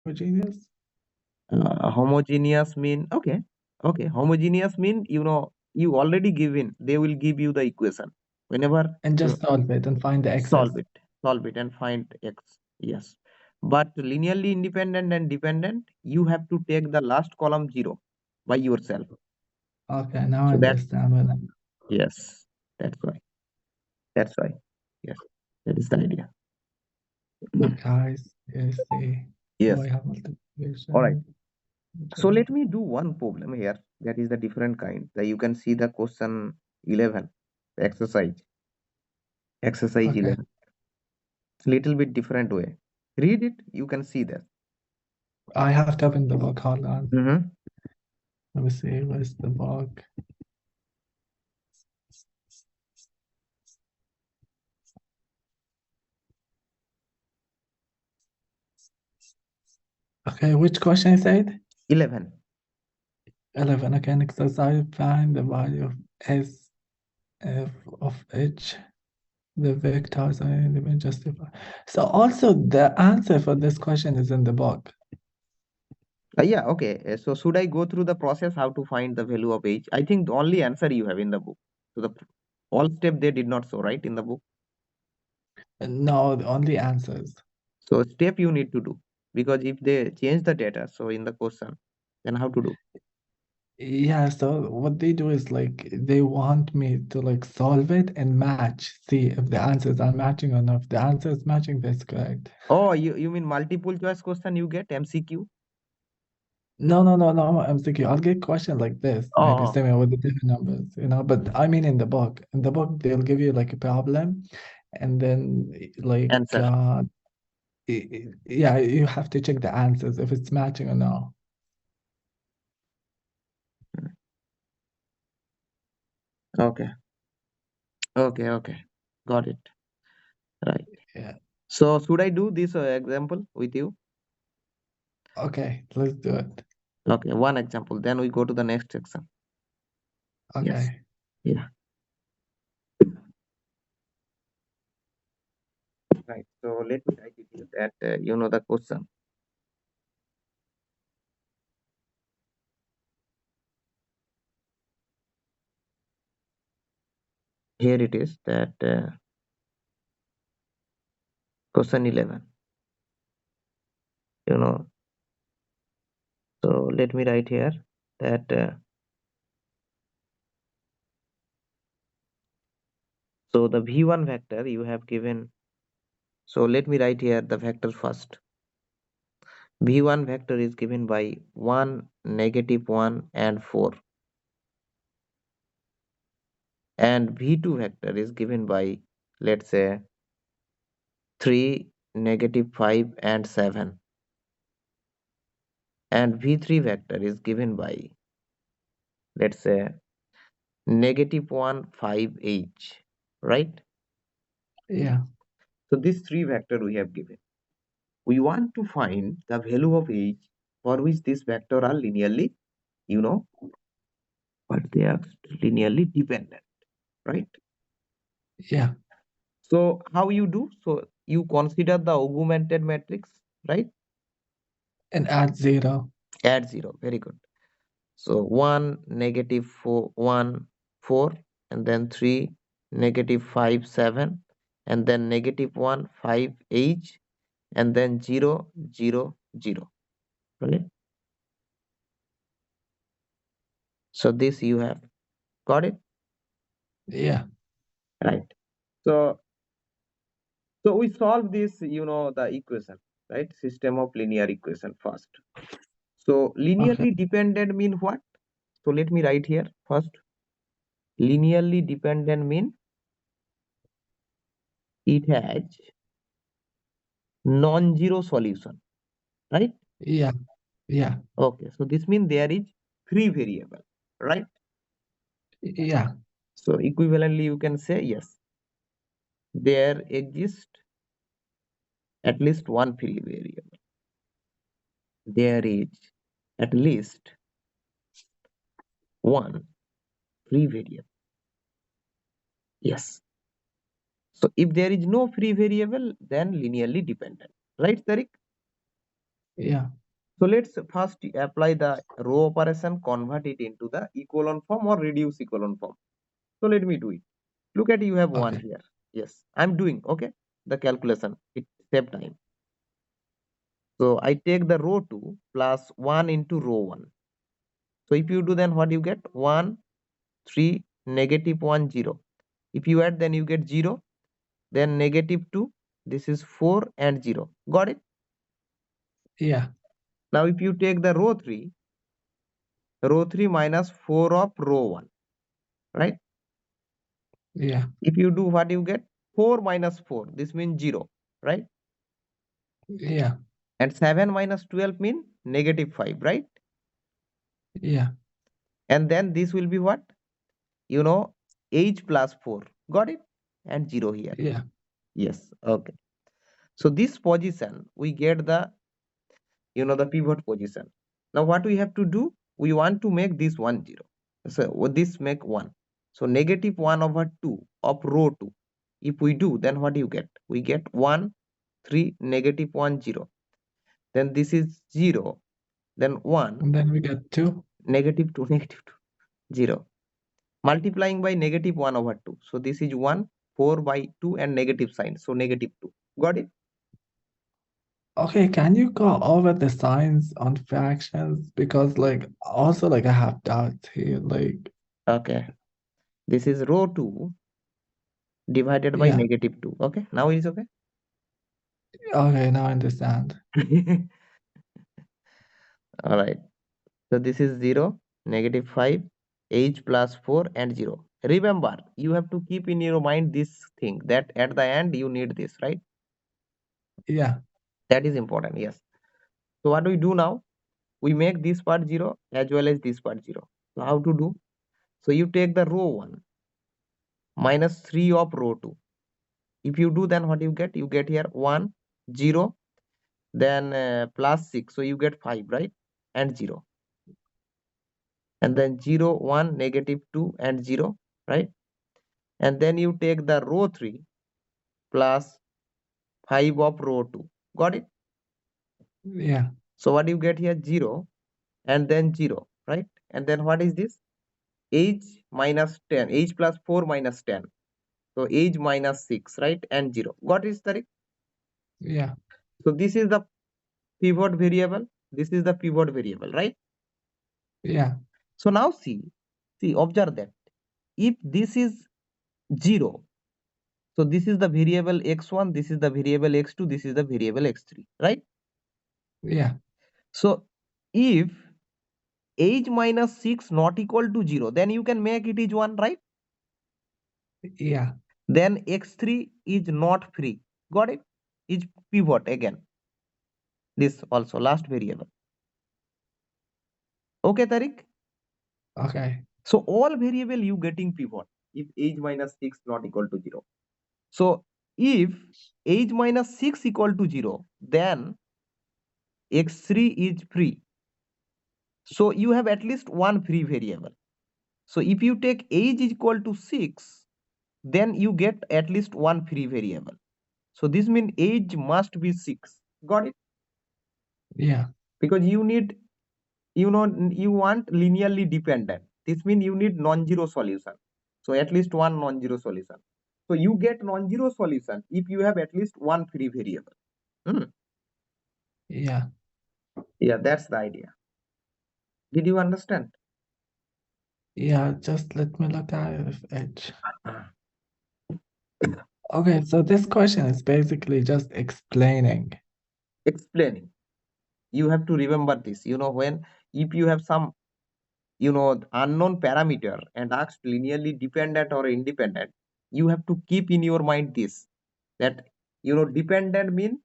Homogeneous? Homogeneous mean, okay. Homogeneous mean, you already given, they will give you the equation. Whenever And just solve it and find the excess. solve it and find x. Yes. But linearly independent and dependent, you have to take the last column 0 by yourself. Okay, now I So that, understand what I yes, that's why. Yes, that is the idea. Look, guys, you see, Yes. we have All right. multiplication. So let me do one problem here. That is the different kind. That you can see the question 11, the exercise Okay, 11. Little bit different way. Read it. You can see that. I have to open the book. Hold on. Mm-hmm. Let me see. Where's the book? Okay, which question is it? 11. 11. Okay, and exercise find the value of S f of H. The vectors are even justify. So also the answer for this question is in the book. Yeah, okay. So should I go through the process how to find the value of h? I think the only answer you have in the book. So the all step they did not show, right, in the book. No, the only answers. So step you need to do, because if they change the data, so in the question, then how to do? Yeah, so what they do is like they want me to like solve it and match, see if the answers are matching or not. If the answer is matching, that's correct. Oh, you mean multiple choice question you get MCQ? No, I'm thinking I'll get questions like this, maybe Oh, similar with the different numbers, but I mean in the book. In the book, they'll give you like a problem and then like answer. yeah, you have to check the answers if it's matching or not. Okay. Okay. Got it. Right. Yeah. So should I do this example with you? Okay, let's do it. Okay, one example. Then we go to the next section. Yes. Okay. Yeah. Right. So let me write it here that you know the question. Here it is that question 11. You know. So let me write here that so the v1 vector you have given. So let me write here the vector first. v1 vector is given by 1, -1, and 4. And v2 vector is given by, let's say, 3, -5, and 7. And v3 vector is given by, let's say, -1, 5, h. Right? Yeah. So these three vector we have given. We want to find the value of h for which this vector are linearly, but they are linearly dependent, right? Yeah. So how you do? So you consider the augmented matrix, right? And add 0. Add 0. Very good. So 1, -4, 1, 4, and then 3, -5, 7, and then -1, 5, h, and then 0, 0, 0. Right? So this you have got it, Yeah. right? So we solve this, the equation, right? System of linear equation first. So Okay. linearly dependent mean what? So let me write here first. Linearly dependent mean it has non-zero solution, right? Yeah. Yeah. Okay, so this means there is free variable, right? Yeah. So equivalently you can say yes, there exists at least one free variable. There is at least one free variable. Yes. So if there is no free variable, then linearly dependent, right, Tariq? Yeah. So let's first apply the row operation, convert it into the echelon form or reduce echelon form. So let me do it. Look at, you have one Okay. here. Yes, I'm doing okay. The calculation, it save time. So I take the row 2 plus 1 into row 1. So if you do, then what you get? 1, 3, negative 1, 0. If you add, then you get 0. Then negative 2. This is 4 and 0. Got it? Yeah. Now if you take the row 3 minus 4 of row 1. Right? Yeah. If you do, what you get? 4 minus 4. This means 0. Right? Yeah. And 7 minus 12 mean negative 5. Right? Yeah. And then this will be what? You know, h plus 4. Got it? And 0 here. Yeah. Yes. Okay. So this position, we get the, the pivot position. Now what we have to do? We want to make this 1, 0. So this make 1. So negative 1 over 2 of row 2. If we do, then what do you get? We get 1, 3, negative 1, 0. Then this is 0. Then 1, And then we get 2. negative 2, negative 2, 0. Multiplying by negative 1 over 2. So this is 1, 4 by 2 and negative sign. So negative 2. Got it? Okay, can you go over the signs on fractions? Because like also like I have doubts here. Like, Okay. This is row 2 divided by yeah. negative 2. Okay. Now it is okay. Okay, now I understand. All right. So this is 0, negative 5, h plus 4 and 0. Remember, you have to keep in your mind this thing that at the end you need this, right? Yeah. That is important. Yes. So what do we do now? We make this part 0 as well as this part 0. So how to do? So you take the row 1 minus 3 of row 2. If you do, then what you get? You get here 1, 0, then plus 6. So you get 5, right? And 0. And then 0, 1, negative 2 and 0, right? And then you take the row 3 plus 5 of row 2. Got it? Yeah. So what you get here? 0 and then 0, right? And then what is this? H minus 10, h plus 4 minus 10. So h minus 6, right? And 0. Got it, Tariq? Yeah. So this is the pivot variable. This is the pivot variable, right? Yeah. So now see, observe that. If this is 0, so this is the variable x1, this is the variable x2, this is the variable x3, right? Yeah. So if h minus 6 not equal to 0, then you can make it is 1, right? Yeah. Then x3 is not free. Got it? Is pivot again. This also last variable. Okay, Tariq? Okay. So all variable you getting pivot if h minus 6 not equal to 0. So if h minus 6 equal to 0, then x3 is free. So you have at least one free variable. So if you take age is equal to 6, then you get at least one free variable. So this means age must be 6. Got it? Yeah. Because you need, you want linearly dependent. This means you need non-zero solution. So at least one non-zero solution. So you get non-zero solution if you have at least one free variable. Hmm. Yeah. Yeah, that's the idea. Did you understand? Yeah. Just let me look at it with H. Okay, so this question is basically just explaining. Explaining. You have to remember this. When if you have some unknown parameter and asked linearly dependent or independent, you have to keep in your mind this, that dependent mean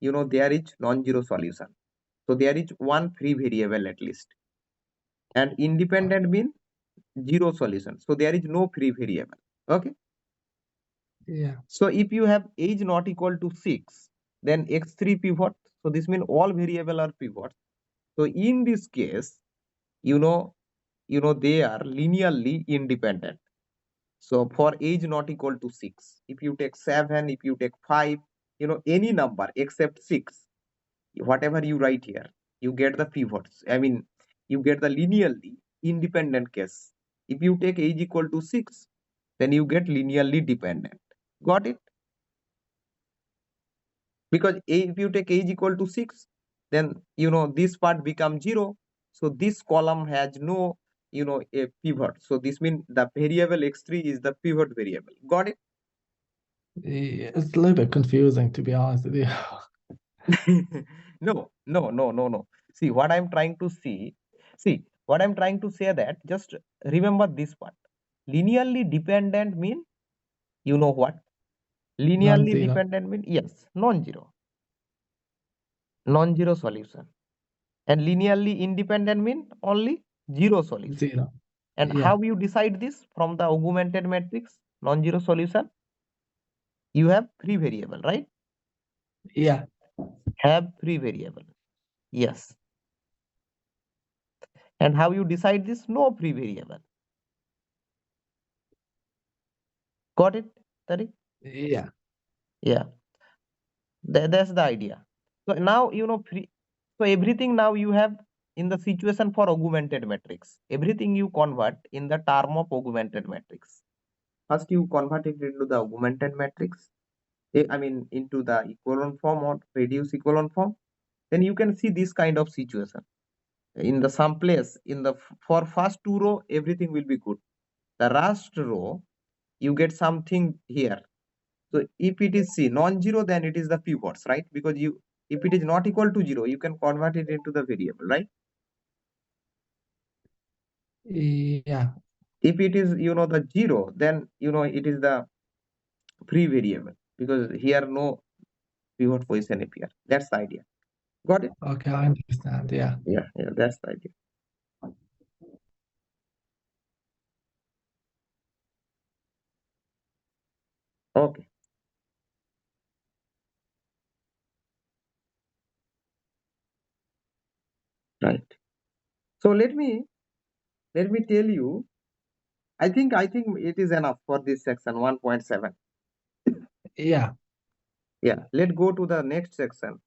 there is non-zero solution, so there is one free variable at least, and independent mean zero solution, so there is no free variable. Okay. Yeah. So if you have age not equal to 6, then x3 pivot, so this means all variable are pivots. So in this case, you know they are linearly independent. So for age not equal to 6, if you take 7, if you take 5, any number except 6, whatever you write here, you get the pivots. I mean, you get the linearly independent case. If you take age equal to 6, then you get linearly dependent. Got it? Because if you take age equal to 6, then this part becomes 0. So this column has no a pivot. So this means the variable x3 is the pivot variable. Got it? It's a little bit confusing, to be honest with you. No. See what I'm trying to say that just remember this part. Linearly dependent mean what? Linearly Non-zero. dependent mean yes, non-zero solution. And linearly independent mean only zero solution. Zero. And Yeah. how you decide this from the augmented matrix non-zero solution? You have free variable, right? Yeah. Have free variable. Yes. And how you decide this? No free variable. Got it, Tariq? Yeah. Yeah. That's the idea. So now so everything now you have in the situation for augmented matrix. Everything you convert in the term of augmented matrix. First you convert it into the augmented matrix. I mean into the echelon form or reduced echelon form. Then you can see this kind of situation. In the some place in the for first two row everything will be good. The last row you get something here. So if it is non-zero, then it is the pivots, right? Because if it is not equal to 0, you can convert it into the variable, right? Yeah. If it is the 0, then it is the free variable, because here no pivot position appear. That's the idea. Got it? Okay, I understand. Yeah. Yeah, that's the idea. Okay. Right. So let me tell you. I think it is enough for this section 1.7. Yeah. Yeah. Let's go to the next section.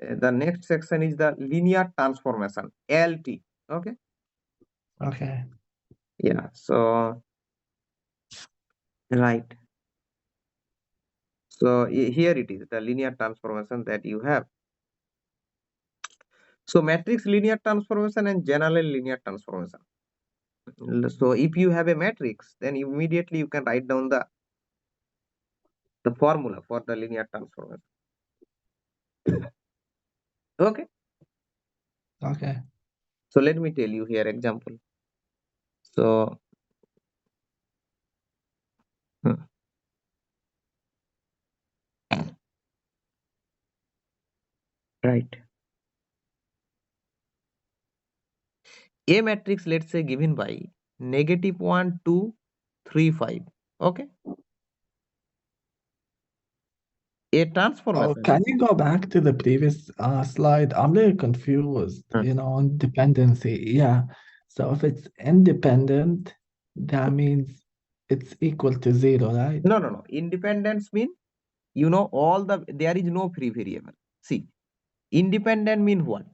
The next section is the linear transformation, LT. Okay. Okay. Yeah. So right. So here it is, the linear transformation that you have. So matrix linear transformation and general linear transformation. So if you have a matrix, then immediately you can write down the formula for the linear transformation. Okay. Okay. So let me tell you here example. So right. A matrix, let's say, given by -1, 2, 3, 5. Okay. A Oh, transformation can is you go back to the previous slide? I'm really confused, on dependency. Yeah. So if it's independent, that means it's equal to 0, right? no. Independence mean all there is no free variable. See, independent mean what?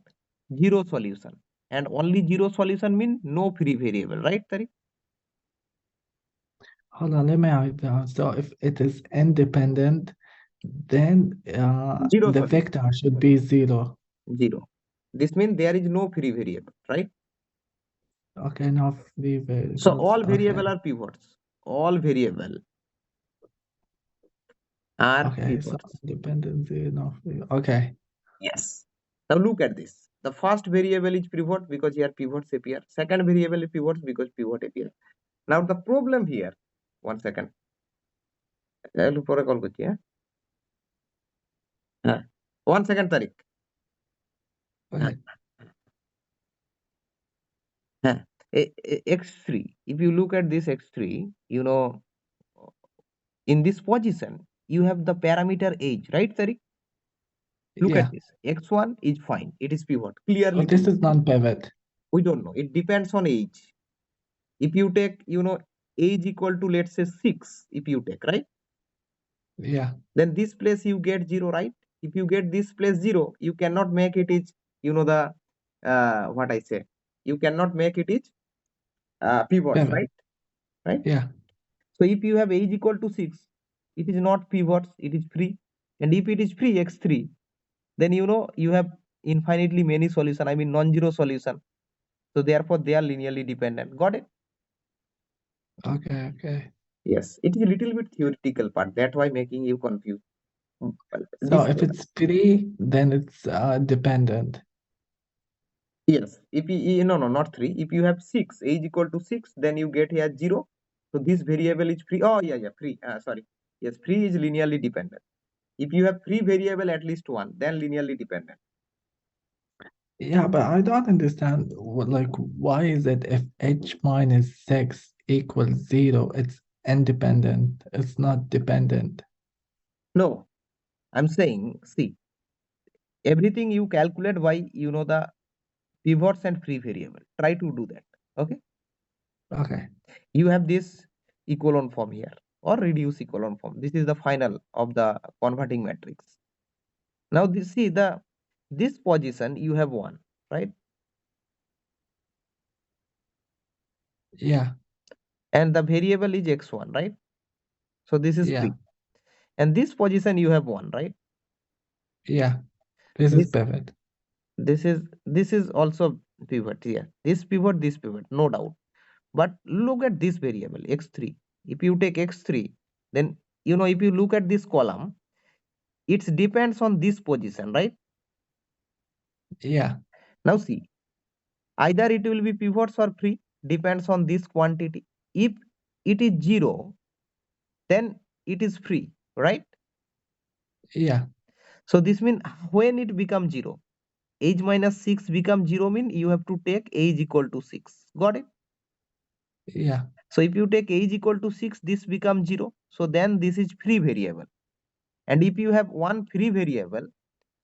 Zero solution. And only zero solution mean no free variable, right, Tariq? Hold on, let me write down. So if it is independent, then Zero the solution. vector should be 0. Zero. This means there is no free variable, right? Okay, now free variables. So all Okay. variable are pivots. All variable are Okay, so pivots. dependency, no free. Okay. Yes. Now look at this. The first variable is pivot because here pivots appear. Second variable is pivots because pivot appear. Now the problem here, 1 second. পরে call করছি হ্যাঁ 1 second তারিক Okay. হ্যাঁ x3, if you look at this x3, in this position you have the parameter age, right, Tariq? Look Yeah. at this. X1 is fine, it is pivot, clearly Oh, this pivot. is non-pivot. We don't know, it depends on age. If you take age equal to, let's say, 6, if you take, right, Yeah. then this place you get 0, right? if you get this place 0, you cannot make it is, the what I say, you cannot make it is pivots, Pivot. right? Yeah. So if you have age equal to 6, it is not pivots, it is free. And if it is free x3, then you have infinitely many solution, I mean non-zero solution. So therefore they are linearly dependent. Got it? Okay. Yes, it is a little bit theoretical part. That's why making you confused. Well, So if it's free, then it's dependent. yes, if you no, not 3. If you have 6, age equal to 6, then you get here 0. So this variable is free. Oh yeah, free. Sorry. Yes, free is linearly dependent. If you have free variable at least one, then linearly dependent. Yeah, but I don't understand why is it if h minus 6 equals 0, it's independent, it's not dependent. No, I'm saying, see, everything you calculate by, the pivots and free variable. Try to do that. Okay. Okay. You have this echelon form here or reduce echelon form. This is the final of the converting matrix. Now this position you have 1, right? Yeah. And the variable is x1, right? So this is Yeah. free. And this position you have 1, right? Yeah. This is pivot. This is also pivot here. This pivot, no doubt. But look at this variable x3. If you take x3, then if you look at this column, it depends on this position, right? Yeah. Now see, either it will be pivots or free, depends on this quantity. If it is 0, then it is free, right? Yeah. So this means when it becomes 0, age minus 6 becomes 0, mean you have to take age equal to 6. Got it? Yeah. So if you take age equal to 6, this becomes 0. So then this is free variable. And if you have one free variable,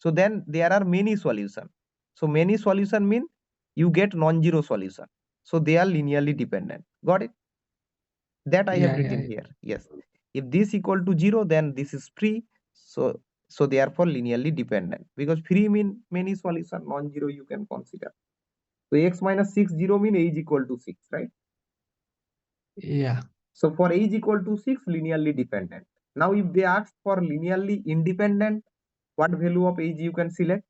so then there are many solutions. So many solution mean you get non-zero solution. So they are linearly dependent. Got it? That I have written here. Yes. If this equal to 0, then this is free. So therefore linearly dependent, because free mean many solution, non-zero you can consider. So x minus 6, 0 mean age equal to 6, right? Yeah. So for age equal to 6, linearly dependent. Now if they ask for linearly independent, what value of age you can select?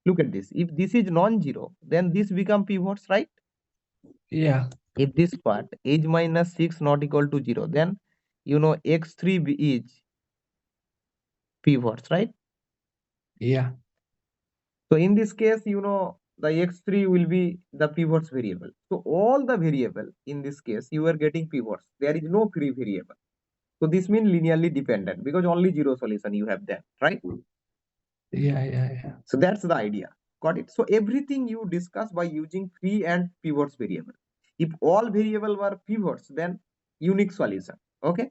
Look at this. If this is non-zero, then this become pivots, right? Yeah. If this part age minus 6 not equal to 0, then x3 is pivots, right? Yeah. So in this case, the x3 will be the pivots variable. So all the variable in this case, you are getting pivots. There is no free variable. So this means linearly dependent, because only 0 solution you have there, right? Yeah. So that's the idea. Got it? So everything you discuss by using free and pivots variable. If all variable were pivots, then unique solution. Okay.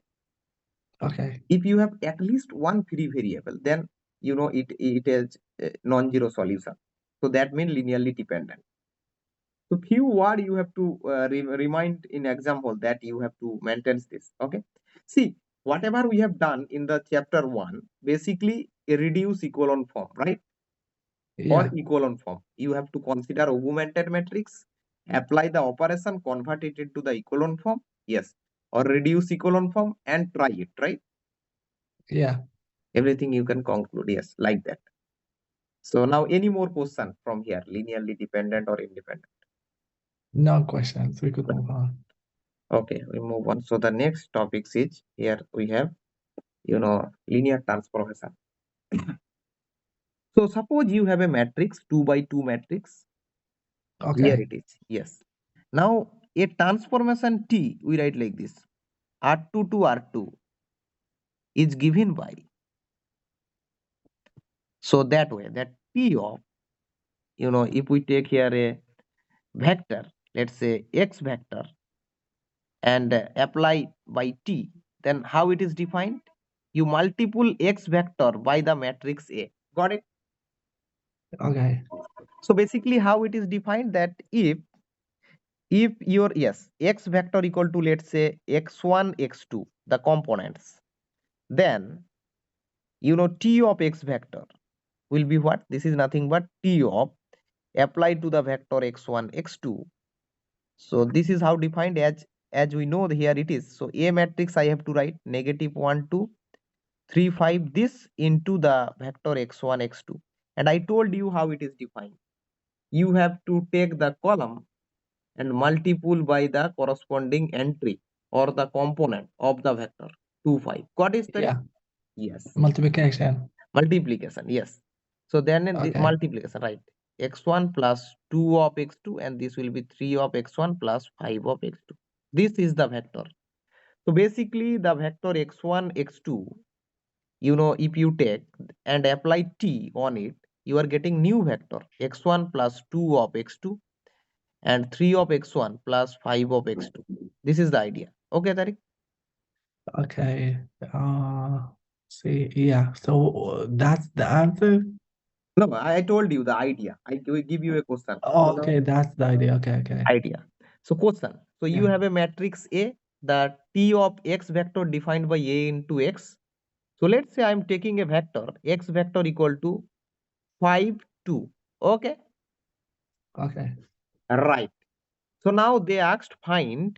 Okay. If you have at least one free variable, then it is a non-zero solution. So that means linearly dependent. So few word you have to remind in example that you have to maintain this. Okay. See, whatever we have done in the chapter 1, basically a reduce echelon form, right? Or Yeah. echelon form. You have to consider augmented matrix, apply the operation, convert it into the echelon form, yes, or reduce echelon form and try it, right? Yeah. Everything you can conclude, yes, like that. So now any more question from here, linearly dependent or independent? No questions. We could move on. Okay, we move on. So the next topic is, here we have, linear transformation. So suppose you have a matrix, 2 by 2 matrix. Here Okay. it is. Yes. Now a transformation T, we write like this. R2 to R2 is given by. So that way, that P of, if we take here a vector, let's say X vector, and apply by T, then how it is defined? You multiple X vector by the matrix A. Got it? Okay. So basically how it is defined, that if your, yes, X vector equal to, let's say x1 x2, the components, then you know, t of x vector will be what? This is nothing but t of applied to the vector x1, x2. So this is how defined as we know here it is. So A matrix I have to write negative 1, 2, 3, 5 this into the vector x1, x2. And I told you how it is defined. You have to take the column and multiple by the corresponding entry or the component of the vector 2, 5. Got it, Tariq? Yeah. Yes. Multiplication. Multiplication, yes. So then the Okay. multiplication, right? X1 plus 2 of x2, and this will be 3 of x1 plus 5 of x2. This is the vector. So basically the vector x1, x2, you know, if you take and apply t on it, you are getting new vector x1 plus 2 of x2 and 3 of x1 plus 5 of x2. This is the idea. Okay, Tariq? Okay. See, yeah. So that's the answer. No, I told you the idea. I will give you a question. Oh, okay, that's the idea. Okay, okay. Idea. So question. So you Yeah. have a matrix A, the t of x vector defined by A into x. So let's say I'm taking a vector x vector equal to 5, 2. Okay. Okay. Right. So now they asked find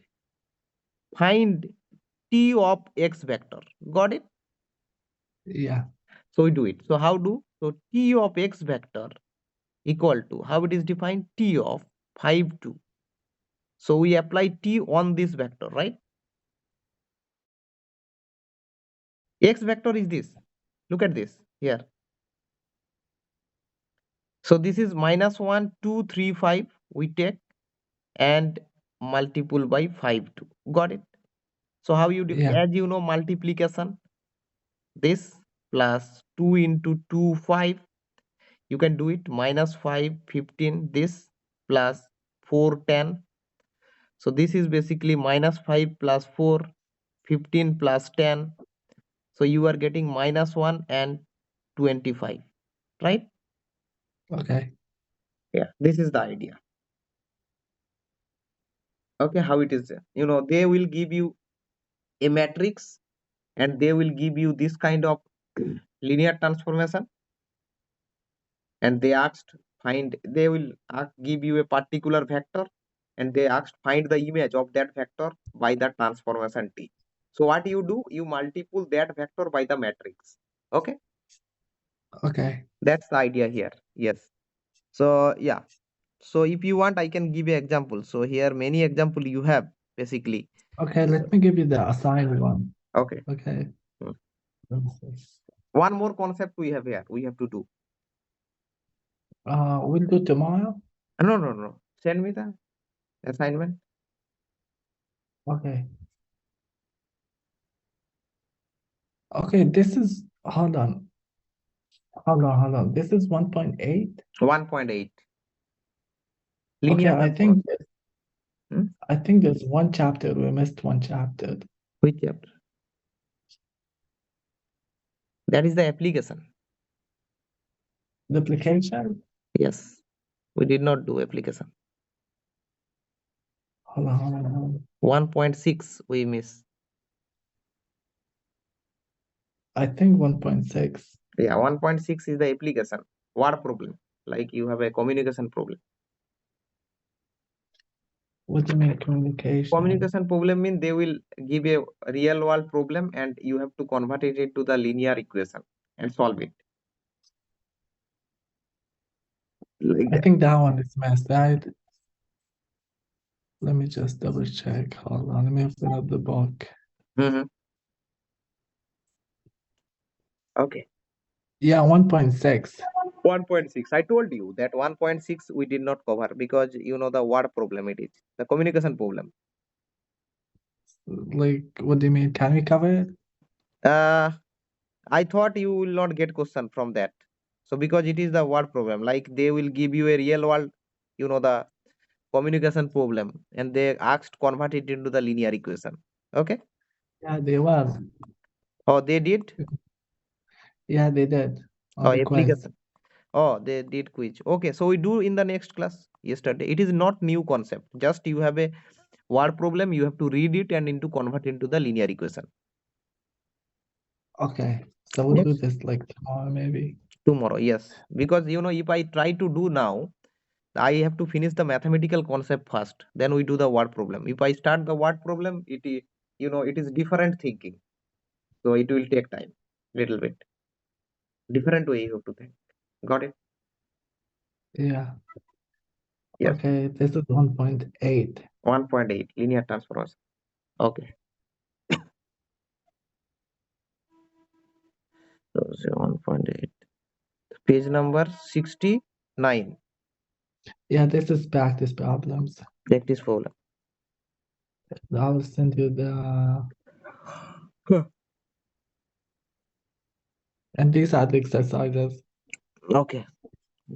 t of x vector. Got it? Yeah. So we do it. So how do? So t of x vector equal to, how it is defined? T of 5, 2. So we apply t on this vector, right? X vector is this. Look at this here. So this is minus 1, 2, 3, 5. We take and multiple by 5, 2. Got it? So how you do? Yeah. As you know, multiplication, this plus 2 into 2, 5. You can do it minus 5, 15, this plus 4, 10. So this is basically minus 5 plus 4, 15 plus 10. So you are getting minus 1 and 25, right? Okay. Yeah, this is the idea. Okay, how it is there? You know, they will give you a matrix and they will give you this kind of linear transformation, and they asked find, they will give you a particular vector and they asked find the image of that vector by the transformation T. So what you do, you multiple that vector by the matrix. Okay, Okay. that's the idea here. Yes. So yeah, so if you want I can give you example. So here many example you have basically. Okay, let me give you the assigned one. Okay. Okay. Hmm. Let me see. One more concept we have here, we have to do. We'll do tomorrow. No, send me the assignment. Okay. Okay, this is, hold on. Hold on. This is 1.8. 1.8 Okay, linear transformation. Hmm? I think there's one chapter. We missed one chapter. Which chapter? That is the application. Duplication? Yes, we did not do application. Hold on. 1.6 we miss. I think 1.6. Yeah, 1.6 is the application. What problem? Like you have a communication problem. What do you mean communication? Communication problem means they will give a real world problem and you have to convert it into the linear equation and solve it. Like I that. think that one is missed, right? Let me just double check. Hold on. Let me open up the book. Mhm. Okay. Yeah, 1.6. 1.6. I told you that 1.6 we did not cover because you know the word problem it is. The communication problem. Like, what do you mean? Can we cover it? I thought you will not get question from that. So because it is the word problem, like they will give you a real world, you know, the communication problem, and they asked convert it into the linear equation. Okay. Yeah, they was. Oh, they did. Yeah, they did on Oh, the quiz. application. Oh, they did quiz. Okay, so we do in the next class yesterday. It is not new concept. Just you have a word problem, you have to read it and into convert into the linear equation. Okay, so we'll do Next, this like tomorrow, maybe. tomorrow, yes. Because if I try to do now, I have to finish the mathematical concept first. Then we do the word problem. If I start the word problem, it is different thinking. So it will take time, little bit. Different way you have to think. Got it? Yeah. Yes. Okay, this is 1.8. 1.8 linear transformers. Okay. So 1.8. Page number 69. Yeah, this is practice problems. Practice problem. I will send you the, and these are the exercises. Okay.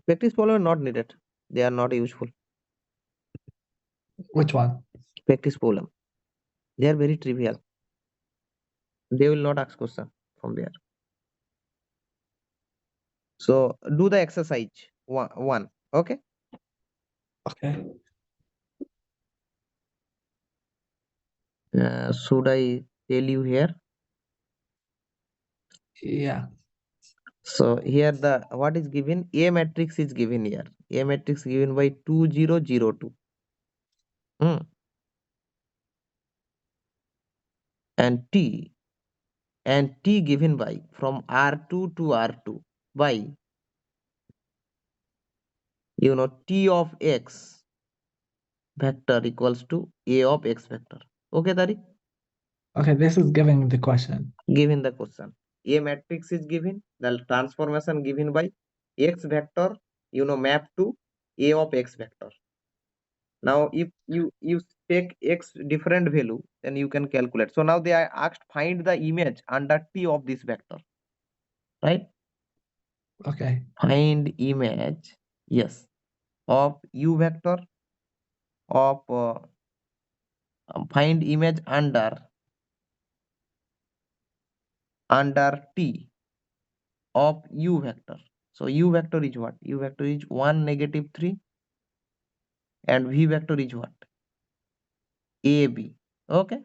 Practice problem not needed. They are not useful. Which one? Practice problem. They are very trivial. They will not ask question from there. So do the exercise one. Okay. Okay. Should I tell you here? Yeah. So here the what is given? A matrix is given here. A matrix given by 2002. Hmm. And T given by from R2 to R2 by T of X vector equals to A of X vector. Okay, Tariq? Okay, this is giving the question. Given the question. A matrix is given, the transformation given by X vector, map to A of X vector. Now, if you take X different value, then you can calculate. So now they are asked find the image under T of this vector, right? Okay. Find image, yes, of U vector of find image under T of U vector. So U vector is what? U vector is 1, -3, and V vector is what? AB. Okay.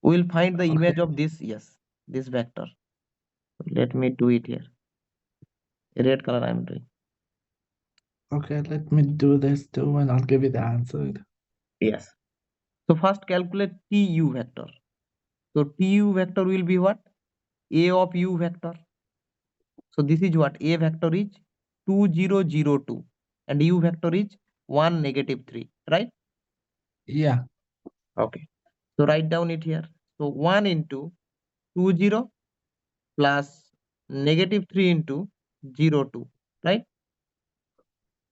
We will find the Okay. image of this, yes, this vector. Let me do it here. Red color I am doing. Okay, let me do this too, and I'll give you the answer. Yes. So first calculate TU vector. So TU vector will be what? A of U vector. So this is what? A vector is 2002 and U vector is 1, -3, right? Yeah. Okay. So write down it here. So 1 into 20 plus -3 into 02, right?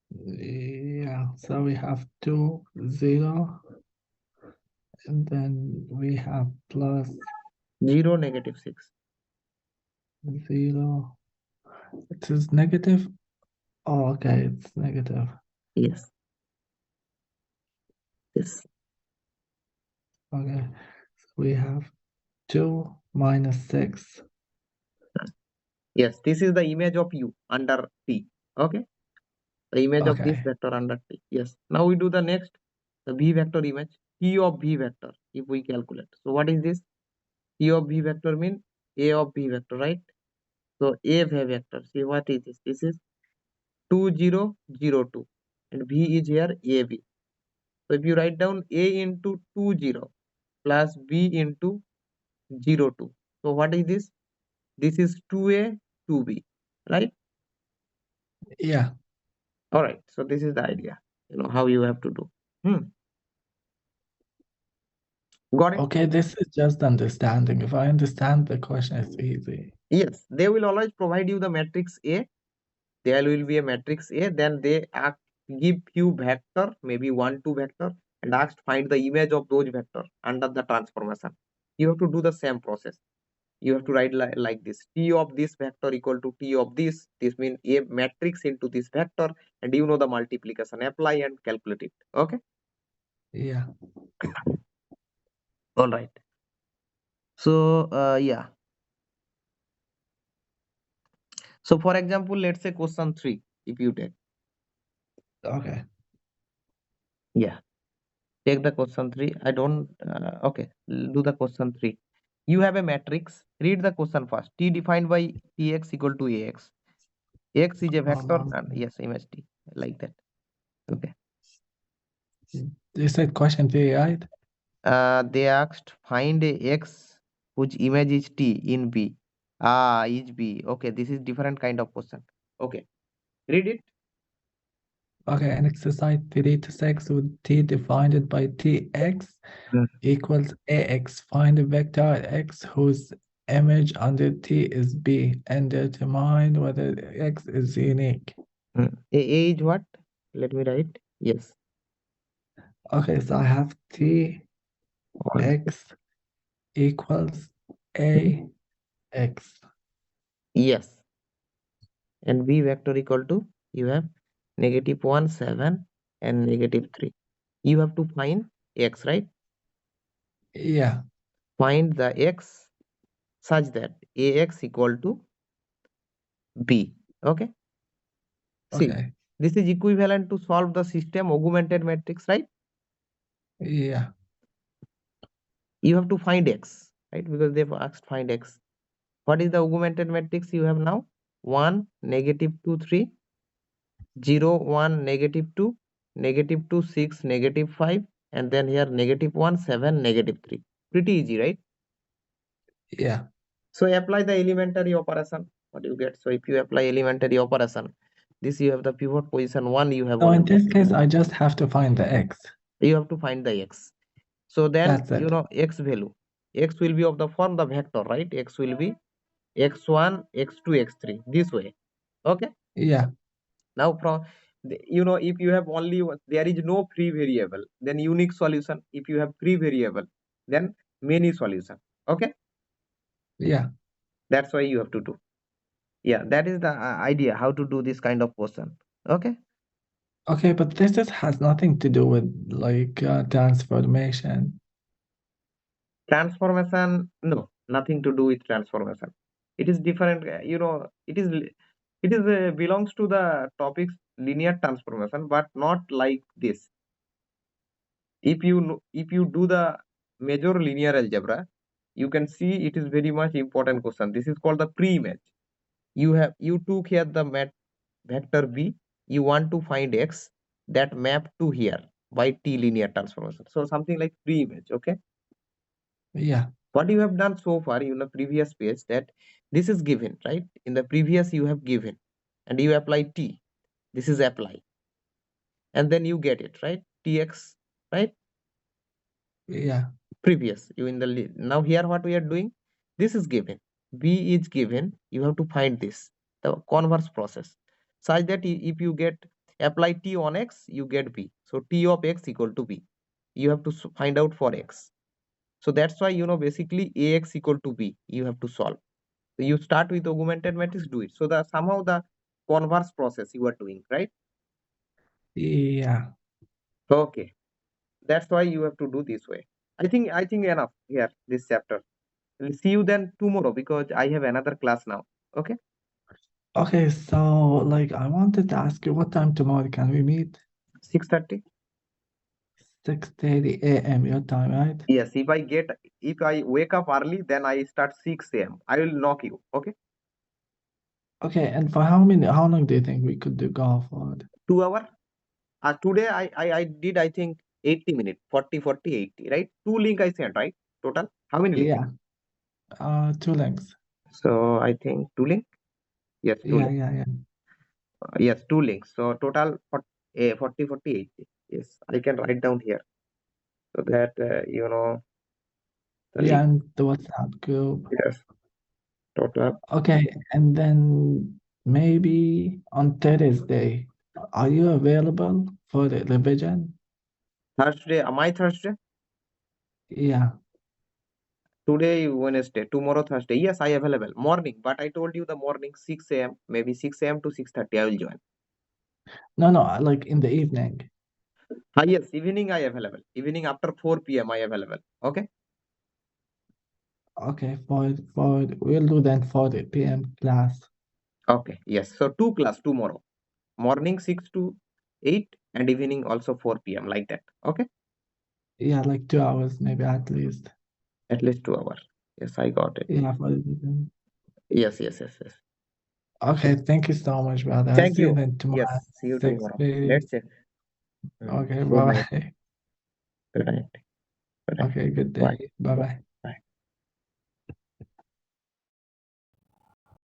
Yeah. So we have 2, 0, and then we have plus 0, -6. 0. It is negative. Oh, okay, it's negative. Yes. Yes. Okay. So we have 2 minus 6. Yes. This is the image of U under T. Okay. The image of this Okay. vector under T. Yes. Now we do the next. The V vector image. T of V vector. If we calculate. So what is this? T of V vector means A of V vector, right? So A V vector. See what is this? This is 2002. And V is here AB. So if you write down A into 20 plus B into 02. So what is this? This is 2A, 2B, right? Yeah. All right. So this is the idea, how you have to do. Got it? Okay, this is just understanding. If I understand the question, it's easy. Yes. They will always provide you the matrix A. There will be a matrix A. Then they give you vector, maybe 1, 2 vector, and ask find the image of those vector under the transformation. You have to do the same process. You have to write like this: T of this vector equal to T of this. This means a matrix into this vector, and the multiplication. Apply and calculate it. Okay. Yeah. All right. So yeah. So for example, let's say question 3. If you take, Okay. yeah, take the question 3. I don't. Okay, do the question 3. You have a matrix. Read the question first. T defined by Tx equal to Ax. X is a vector and yes, image T, like that. Okay. You said question 3, right? They asked find a X whose image is T in B. Is B. Okay, this is different kind of question. Okay, read it. Okay, an exercise 3 to 6 with T divided by Tx equals Ax. Find a vector X whose image under T is B and determine whether X is unique. A is what? Let me write. Yes. Okay, so I have T X equals Ax. Yes. And B vector equal to, you have -1, 7 and -3. You have to find X, right? Yeah, Find the X such that Ax equal to B. Okay. See, okay. this is equivalent to solve the system augmented matrix, right? Yeah, You have to find X, right? Because they've asked find X. What is the augmented matrix you have now? 1, -2, 3, 0, 1, -2, -2, 6, -5, and then here -1, 7, -3. Pretty easy, right? yeah. So apply the elementary operation. What do you get? So if you apply elementary operation, this you have the pivot position 1, you have So in only, this case, I just have to find the X. you have to find the X. So then, That's it. X value. X will be of the form the vector, right? X will be x1, x2, x3, this way. Okay. Yeah, Now from if you have only one, there is no free variable, then unique solution. If you have free variable, then many solution. Okay. yeah. That's why you have to do. Yeah, that is the idea how to do this kind of question. Okay. Okay, but this just has nothing to do with like transformation. Transformation, no, nothing to do with transformation. It is different. It is belongs to the topics linear transformation, but not like this. If you do the major linear algebra, you can see it is very much important question. This is called the pre-image. You took here the vector B. You want to find X that map to here by T linear transformation. So something like pre-image. Okay. Yeah, What you have done so far in the previous page, that this is given, right? In the previous you have given and you apply T. This is apply and then you get it, right? Tx, right? yeah, Previous you in the now here what we are doing, this is given, B is given, you have to find this, the converse process, such that if you get apply T on X, you get B. So T of X equal to B, you have to find out for X. So that's why basically Ax equal to B you have to solve. So you start with augmented matrix, do it. So the somehow the converse process you are doing, right? yeah. Okay. That's why you have to do this way. I think enough here, this chapter. We'll see you then tomorrow because I have another class now. Okay? Okay, so like I wanted to ask you what time tomorrow can we meet? 6:30? 6:30 a.m. your time, right? Yes, if I wake up early, then I start 6 a.m. I will knock you. Okay? Okay, and for how long do you think we could do golf for? 2 hour. Today I did, I think, 80 minutes, 40, 40, 80, right? Two link I sent, right? Total. How many link? Yeah, 2 links. So I think two link. Yes, two Yeah, link. yeah, yeah. Yes, two links. So total 40, 40, 80. Yes, I can write down here so that the Yeah, link. and the WhatsApp group. Yes, total. Okay, and then maybe on Thursday, are you available for the revision? Thursday, my Thursday. Yeah. Today Wednesday, tomorrow Thursday. Yes, I available morning. But I told you the morning 6 a.m. Maybe 6 a.m. to 6:30. I will join. No, no, like in the evening. Yes, evening I available. Evening after 4 p.m. I available. Okay. Okay, we'll do then for the PM class. Okay. Yes. So two class tomorrow. Morning 6 to 8 and evening also 4 p.m. like that. Okay. Yeah, like 2 hours maybe at least. At least 2 hours. Yes, I got it. Yeah, for the Yes. okay, thank you so much, brother. I'll Thank see you you. then Yes, tomorrow, see you 6 tomorrow. p.m. Let's check. Okay, Good night. bye-bye. Good night. Good night. Okay, good Bye. day. Bye-bye.